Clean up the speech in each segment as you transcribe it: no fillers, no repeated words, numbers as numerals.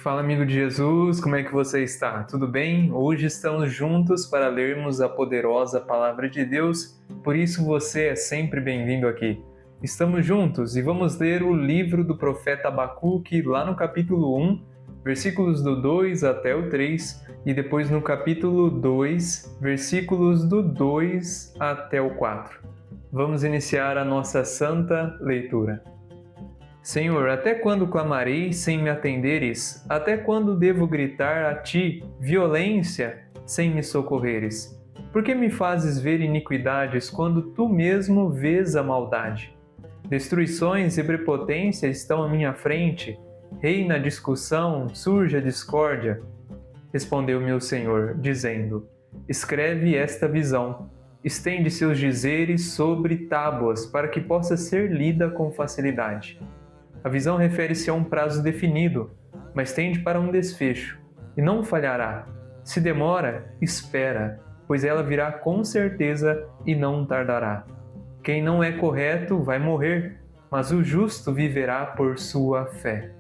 Fala, amigo de Jesus, como é que você está? Tudo bem? Hoje estamos juntos para lermos a poderosa Palavra de Deus, por isso você é sempre bem-vindo aqui. Estamos juntos e vamos ler o livro do profeta Abacuque lá no capítulo 1, versículos do 2 até o 3, e depois no capítulo 2, versículos do 2 até o 4. Vamos iniciar a nossa santa leitura. Senhor, até quando clamarei sem me atenderes? Até quando devo gritar a ti violência sem me socorreres? Por que me fazes ver iniquidades quando tu mesmo vês a maldade? Destruições e prepotência estão à minha frente, reina a discussão, surge a discórdia. Respondeu-me o Senhor, dizendo: Escreve esta visão, estende seus dizeres sobre tábuas, para que possa ser lida com facilidade. A visão refere-se a um prazo definido, mas tende para um desfecho, e não falhará. Se demora, espera, pois ela virá com certeza e não tardará. Quem não é correto vai morrer, mas o justo viverá por sua fé.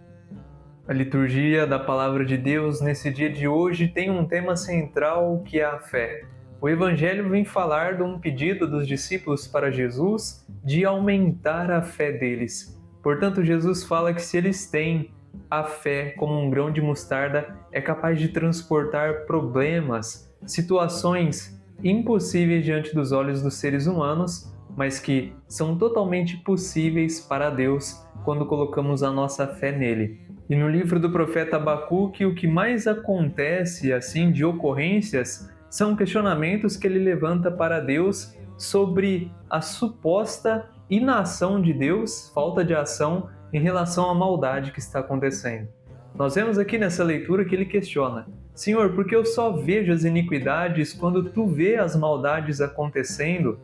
A liturgia da Palavra de Deus nesse dia de hoje tem um tema central que é a fé. O Evangelho vem falar de um pedido dos discípulos para Jesus de aumentar a fé deles. Portanto, Jesus fala que se eles têm a fé como um grão de mostarda, é capaz de transportar problemas, situações impossíveis diante dos olhos dos seres humanos, mas que são totalmente possíveis para Deus quando colocamos a nossa fé nele. E no livro do profeta Abacuque, o que mais acontece assim de ocorrências são questionamentos que ele levanta para Deus sobre a suposta inação de Deus, falta de ação em relação à maldade que está acontecendo. Nós vemos aqui nessa leitura que ele questiona: Senhor, por que eu só vejo as iniquidades quando tu vê as maldades acontecendo?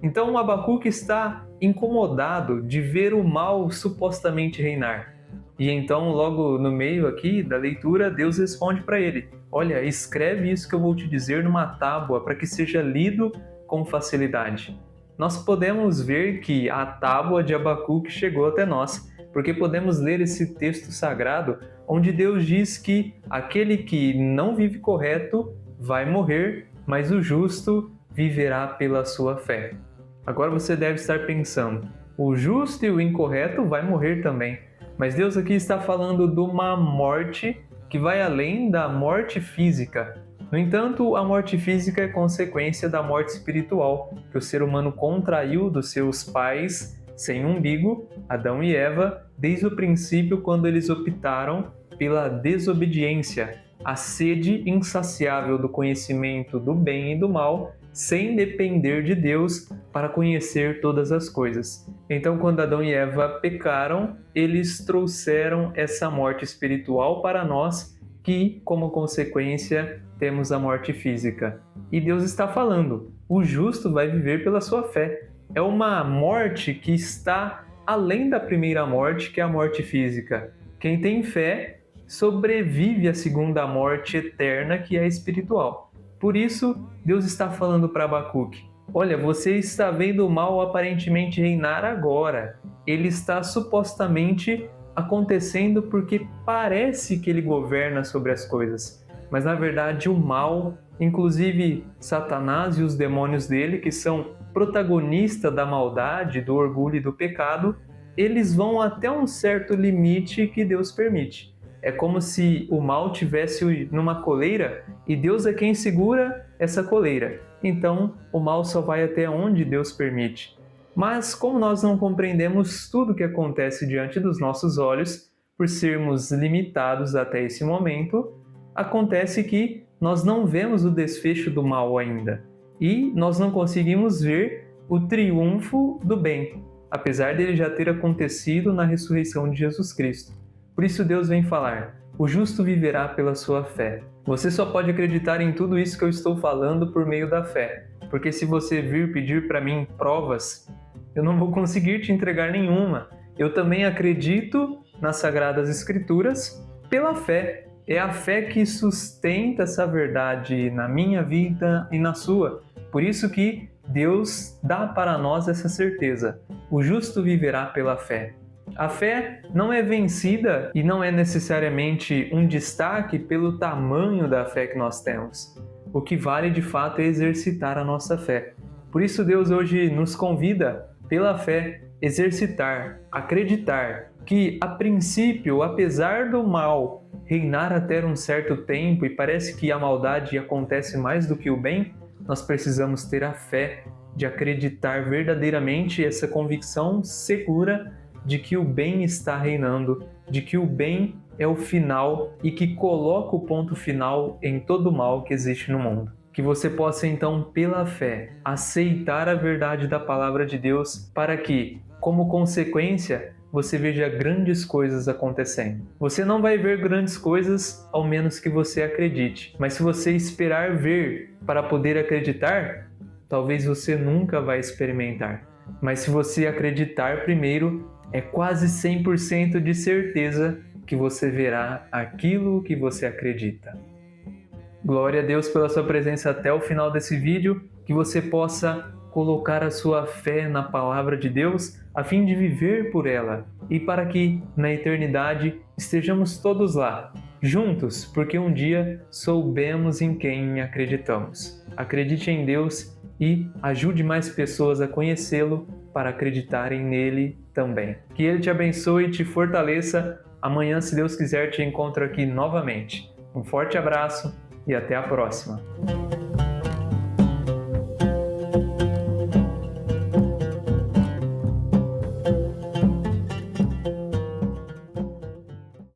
Então o Abacuque está incomodado de ver o mal supostamente reinar. E então, logo no meio aqui da leitura, Deus responde para ele: olha, escreve isso que eu vou te dizer numa tábua para que seja lido com facilidade. Nós podemos ver que a tábua de Abacuque chegou até nós, porque podemos ler esse texto sagrado onde Deus diz que aquele que não vive correto vai morrer, mas o justo viverá pela sua fé. Agora você deve estar pensando, o justo e o incorreto vai morrer também, mas Deus aqui está falando de uma morte que vai além da morte física. No entanto, a morte física é consequência da morte espiritual, que o ser humano contraiu dos seus pais sem umbigo, Adão e Eva, desde o princípio quando eles optaram pela desobediência, a sede insaciável do conhecimento do bem e do mal, sem depender de Deus para conhecer todas as coisas. Então, quando Adão e Eva pecaram, eles trouxeram essa morte espiritual para nós, que, como consequência, temos a morte física. E Deus está falando, o justo vai viver pela sua fé. É uma morte que está além da primeira morte, que é a morte física. Quem tem fé sobrevive à segunda morte eterna, que é a espiritual. Por isso, Deus está falando para Abacuque: olha, você está vendo o mal aparentemente reinar agora. Ele está supostamente acontecendo porque parece que ele governa sobre as coisas. Mas na verdade o mal, inclusive Satanás e os demônios dele, que são protagonistas da maldade, do orgulho e do pecado, eles vão até um certo limite que Deus permite. É como se o mal tivesse numa coleira e Deus é quem segura essa coleira. Então o mal só vai até onde Deus permite. Mas como nós não compreendemos tudo o que acontece diante dos nossos olhos, por sermos limitados até esse momento, acontece que nós não vemos o desfecho do mal ainda. E nós não conseguimos ver o triunfo do bem, apesar dele já ter acontecido na ressurreição de Jesus Cristo. Por isso Deus vem falar: o justo viverá pela sua fé. Você só pode acreditar em tudo isso que eu estou falando por meio da fé, porque se você vir pedir para mim provas, eu não vou conseguir te entregar nenhuma. Eu também acredito nas Sagradas Escrituras pela fé. É a fé que sustenta essa verdade na minha vida e na sua. Por isso que Deus dá para nós essa certeza: o justo viverá pela fé. A fé não é vencida e não é necessariamente um destaque pelo tamanho da fé que nós temos. O que vale de fato é exercitar a nossa fé. Por isso Deus hoje nos convida, pela fé, exercitar, acreditar que, a princípio, apesar do mal reinar até um certo tempo e parece que a maldade acontece mais do que o bem, nós precisamos ter a fé de acreditar verdadeiramente essa convicção segura de que o bem está reinando, de que o bem é o final e que coloca o ponto final em todo o mal que existe no mundo. Que você possa então, pela fé, aceitar a verdade da palavra de Deus para que, como consequência, você veja grandes coisas acontecendo. Você não vai ver grandes coisas ao menos que você acredite, mas se você esperar ver para poder acreditar, talvez você nunca vai experimentar. Mas se você acreditar primeiro, é quase 100% de certeza que você verá aquilo que você acredita. Glória a Deus pela sua presença até o final desse vídeo, que você possa colocar a sua fé na palavra de Deus a fim de viver por ela e para que na eternidade estejamos todos lá, juntos, porque um dia soubemos em quem acreditamos. Acredite em Deus e ajude mais pessoas a conhecê-lo para acreditarem nele também. Que Ele te abençoe e te fortaleça. Amanhã, se Deus quiser, te encontro aqui novamente. Um forte abraço e até a próxima!